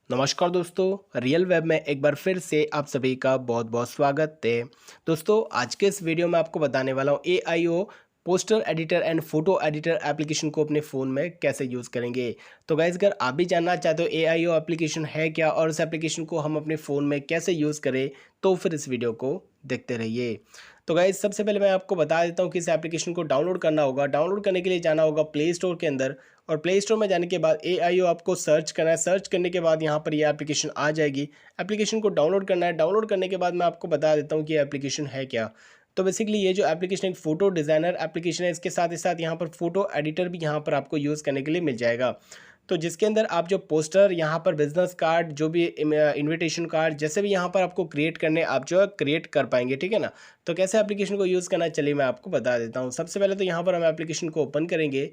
नमस्कार दोस्तों, real web में एक बार फिर से आप सभी का बहुत बहुत स्वागत है। दोस्तों, आज के इस वीडियो में आपको बताने वाला हूँ AIO poster editor and photo editor application को अपने फ़ोन में कैसे यूज़ करेंगे। तो गाइस, अगर आप भी जानना चाहते हो AIO एप्लीकेशन है क्या और उस एप्लीकेशन को हम अपने फ़ोन में कैसे यूज़ करें, तो फिर इस वीडियो को देखते रहिए। तो गाइस, सबसे पहले मैं आपको बता देता हूँ कि इस एप्लीकेशन को डाउनलोड करना होगा। डाउनलोड करने के लिए जाना होगा प्ले स्टोर के अंदर, और प्ले स्टोर में जाने के बाद AIO आपको सर्च करना है। सर्च करने के बाद यहाँ पर ये एप्लीकेशन आ जाएगी। एप्लीकेशन को डाउनलोड करना है। डाउनलोड करने के बाद मैं आपको बता देता हूँ कि ये एप्लीकेशन है क्या। तो बेसिकली ये जो एप्लीकेशन एक फ़ोटो डिज़ाइनर एप्लीकेशन है, इसके साथ ही साथ यहाँ पर फ़ोटो एडिटर भी यहाँ पर आपको यूज़ करने के लिए मिल जाएगा। तो जिसके अंदर आप जो पोस्टर, यहाँ पर बिजनेस कार्ड, जो भी इनविटेशन कार्ड, जैसे भी यहाँ पर आपको क्रिएट करने, आप जो है क्रिएट कर पाएंगे, ठीक है ना। तो कैसे एप्लीकेशन को यूज़ करना है, चलिए मैं आपको बता देता हूँ। सबसे पहले तो यहाँ पर हम एप्लीकेशन को ओपन करेंगे।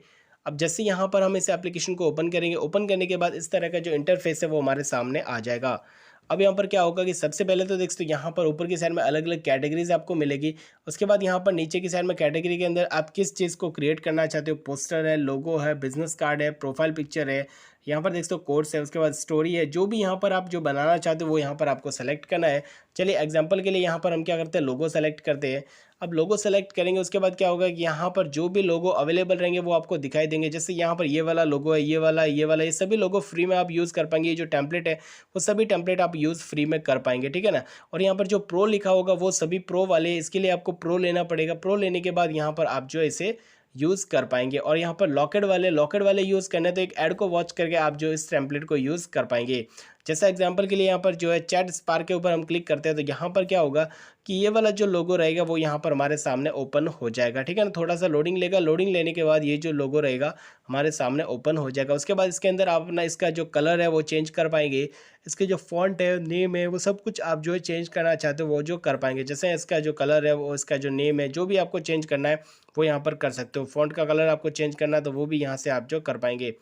अब जैसे यहाँ पर हम इस एप्लीकेशन को ओपन करेंगे, ओपन करने के बाद इस तरह का जो इंटरफेस है वो हमारे सामने आ जाएगा। अब यहाँ पर क्या होगा कि सबसे पहले तो देख सकते हो यहाँ पर ऊपर की साइड में अलग अलग कैटेगरीज आपको मिलेगी। उसके बाद यहाँ पर नीचे की साइड में कैटेगरी के अंदर आप किस चीज़ को क्रिएट करना चाहते हो, पोस्टर है, लोगो है, बिजनेस कार्ड है, प्रोफाइल पिक्चर है, यहाँ पर देख सकते हो कोड्स है, उसके बाद स्टोरी है, जो भी यहाँ पर आप जो बनाना चाहते हो वो यहाँ पर आपको सेलेक्ट करना है। चलिए एग्जांपल के लिए यहाँ पर हम क्या करते हैं, लोगो सेलेक्ट करते हैं। अब लोगो सेलेक्ट करेंगे, उसके बाद क्या होगा कि यहाँ पर जो भी लोगो अवेलेबल रहेंगे वो आपको दिखाई देंगे। जैसे यहाँ पर ये वाला लोगो है, ये सभी लोगो फ्री में आप यूज़ कर पाएंगे। ये जो टेम्पलेट है वो सभी टेम्पलेट आप यूज़ फ्री में कर पाएंगे, ठीक है ना। और यहाँ पर जो प्रो लिखा होगा वो सभी प्रो वाले, इसके लिए आपको प्रो लेना पड़ेगा। प्रो लेने के बाद यहाँ पर आप जो है इसे यूज़ कर पाएंगे। और यहाँ पर लॉकेट वाले यूज़ करने, तो एक ऐड को वॉच करके आप जो इस टेम्पलेट को यूज़ कर पाएंगे। जैसा एग्जांपल के लिए यहाँ पर जो है चैट स्पार्क के ऊपर हम क्लिक करते हैं, तो यहाँ पर क्या होगा कि ये वाला जो लोगो रहेगा वो यहाँ पर हमारे सामने ओपन हो जाएगा, ठीक है ना। थोड़ा सा लोडिंग लेगा, लोडिंग लेने के बाद ये जो लोगो रहेगा हमारे सामने ओपन हो जाएगा। उसके बाद इसके अंदर आप अपना इसका जो कलर है वो चेंज कर पाएंगे। इसके जो फॉन्ट है, नेम है, वो सब कुछ आप जो है चेंज करना चाहते हो वो जो कर पाएंगे। जैसे इसका जो कलर है, वो इसका जो नेम है, जो भी आपको चेंज करना है वो यहाँ पर कर सकते हो। फॉन्ट का कलर आपको चेंज करना है तो वो भी यहाँ से आप जो कर पाएंगे।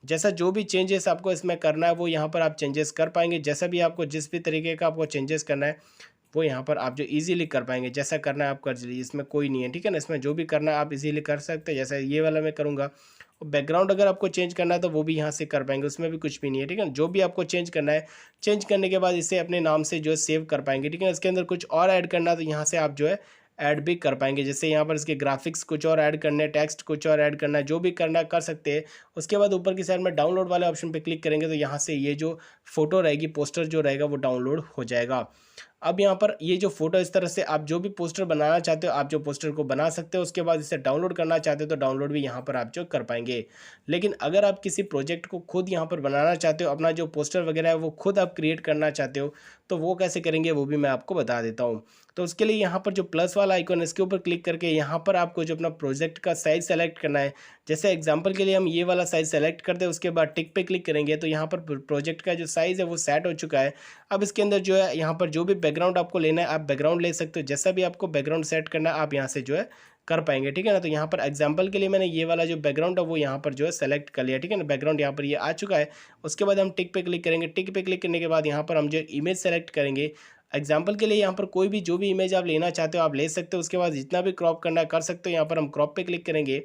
जैसा जो भी चेंजेस आपको इसमें करना है वो यहाँ पर आप चेंजेस कर पाएंगे। जैसा भी आपको जिस भी तरीके का आपको चेंजेस करना है वो यहाँ पर आप जो इजीली कर पाएंगे। जैसा करना है आप कर लीजिए, इसमें कोई नहीं है, ठीक है ना। इसमें जो भी करना है आप इजीली कर सकते हैं। जैसे ये वाला मैं करूँगा। और बैकग्राउंड अगर आपको चेंज करना है तो वो भी यहाँ से कर पाएंगे, उसमें भी कुछ भी नहीं है, ठीक है ना। जो भी आपको चेंज करना है, चेंज करने के बाद इसे अपने नाम से जो है सेव कर पाएंगे, ठीक है ना। इसके अंदर कुछ और ऐड करना है तो यहाँ से आप जो है ऐड भी कर पाएंगे। जैसे यहाँ पर इसके ग्राफिक्स कुछ और ऐड करने हैं, टेक्स्ट कुछ और ऐड करना है, जो भी करना है कर सकते हैं। उसके बाद ऊपर की साइड में डाउनलोड वाले ऑप्शन पे क्लिक करेंगे तो यहाँ से ये जो फोटो रहेगी, पोस्टर जो रहेगा वो डाउनलोड हो जाएगा। अब यहाँ पर ये जो फोटो, इस तरह से आप जो भी पोस्टर बनाना चाहते हो आप जो पोस्टर को बना सकते हो। उसके बाद इसे डाउनलोड करना चाहते हो तो डाउनलोड भी यहाँ पर आप जो कर पाएंगे। लेकिन अगर आप किसी प्रोजेक्ट को खुद यहाँ पर बनाना चाहते हो, अपना जो पोस्टर वगैरह है वो खुद आप क्रिएट करना चाहते हो, तो वो कैसे करेंगे वो भी मैं आपको बता देता हूँ। तो उसके लिए यहाँ पर जो प्लस वाला आइकन है इसके ऊपर क्लिक करके यहाँ पर आपको जो अपना प्रोजेक्ट का साइज सेलेक्ट करना है। जैसे एग्जांपल के लिए हम ये वाला साइज सेलेक्ट करते हैं, उसके बाद टिक पे क्लिक करेंगे तो यहाँ पर प्रोजेक्ट का जो साइज़ है वो सेट हो चुका है। अब इसके अंदर जो है यहाँ पर जो भी बैकग्राउंड आपको लेना है आप बैकग्राउंड ले सकते हो। जैसा भी आपको बैकग्राउंड सेट करना है आप यहाँ से जो है कर पाएंगे, ठीक है ना। तो यहाँ पर एग्जांपल के लिए मैंने ये वाला जो बैकग्राउंड है वो यहाँ पर जो है सेलेक्ट कर लिया, ठीक है ना। बैकग्राउंड यहाँ पर ये आ चुका है। उसके बाद हम टिक पे क्लिक करेंगे। टिक पे क्लिक करने के बाद यहाँ पर हम जो इमेज सेलेक्ट करेंगे। एग्जाम्पल के लिए यहाँ पर कोई भी जो भी इमेज आप लेना चाहते हो आप ले सकते हो। उसके बाद जितना भी क्रॉप करना है कर सकते हो। यहाँ पर हम क्रॉप पे क्लिक करेंगे।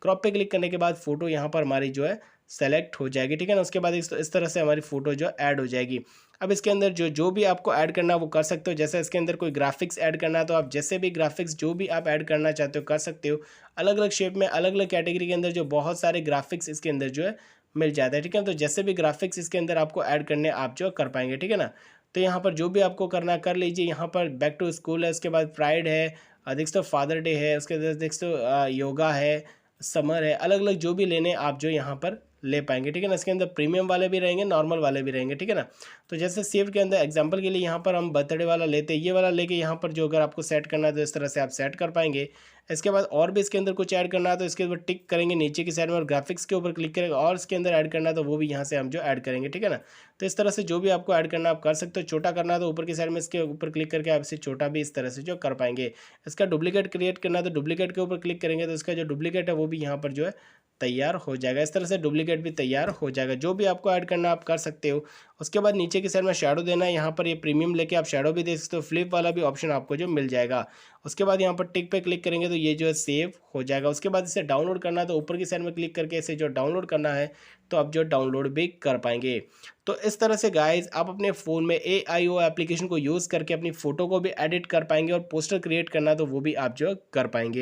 क्रॉप पे क्लिक करने के बाद फोटो यहाँ पर हमारी जो है सेलेक्ट हो जाएगी, ठीक है ना। उसके बाद इस तरह से हमारी फोटो जो ऐड हो जाएगी। अब इसके अंदर जो जो भी आपको ऐड करना है वो कर सकते हो। जैसे इसके अंदर कोई ग्राफिक्स ऐड करना है तो आप जैसे भी ग्राफिक्स जो भी आप ऐड करना चाहते हो कर सकते हो। अलग अलग शेप में, अलग अलग कैटेगरी के अंदर जो बहुत सारे ग्राफिक्स इसके अंदर जो है मिल जाता है, ठीक है। तो जैसे भी ग्राफिक्स इसके अंदर आपको ऐड करने आप जो कर पाएंगे, ठीक है ना। तो यहाँ पर जो भी आपको करना है कर लीजिए। यहाँ पर बैक टू स्कूल है, उसके बाद प्राइड है, देख सकते हो फादर डे है, उसके बाद देख सकते हो योगा है, समर है। अलग अलग जो भी लेने आप जो यहाँ पर ले पाएंगे, ठीक है ना। इसके अंदर प्रीमियम वाले भी रहेंगे, नॉर्मल वाले भी रहेंगे, ठीक है ना। तो जैसे सेव के अंदर एग्जांपल के लिए यहाँ पर हम बर्थडे वाला लेते हैं, ये वाला लेके यहाँ पर जो अगर आपको सेट करना है तो इस तरह से आप सेट कर पाएंगे। इसके बाद और भी इसके अंदर कुछ ऐड करना है तो इसके ऊपर टिक करेंगे नीचे की साइड में और ग्राफिक्स के ऊपर क्लिक करेंगे और इसके अंदर ऐड करना है तो वो भी यहाँ से हम जो ऐड करेंगे, ठीक है ना। तो इस तरह से जो भी आपको ऐड करना है आप कर सकते हो। छोटा करना है तो ऊपर की साइड में इसके ऊपर क्लिक करके आप इसे छोटा भी इस तरह से जो कर पाएंगे। इसका डुप्लीकेट क्रिएट करना है तो डुप्लीकेट के ऊपर क्लिक करेंगे तो इसका जो डुप्लीकेट है वो भी यहाँ पर जो है तैयार हो जाएगा। इस तरह से डुप्लीकेट भी तैयार हो जाएगा। जो भी आपको ऐड करना आप कर सकते हो। उसके बाद नीचे की साइड में शैडो देना है, यहाँ पर ये प्रीमियम लेके आप शैडो भी दे सकते हो, फ्लिप वाला भी ऑप्शन आपको जो मिल जाएगा। उसके बाद यहाँ पर टिक पे क्लिक करेंगे तो ये जो है सेव हो जाएगा। उसके बाद इसे डाउनलोड करना है तो ऊपर की साइड में क्लिक करके इसे जो डाउनलोड करना है तो आप जो डाउनलोड भी कर पाएंगे। तो इस तरह से गाइज आप अपने फ़ोन में AIO एप्लीकेशन को यूज़ करके अपनी फ़ोटो को भी एडिट कर पाएंगे और पोस्टर क्रिएट करना है तो वो भी आप जो कर पाएंगे।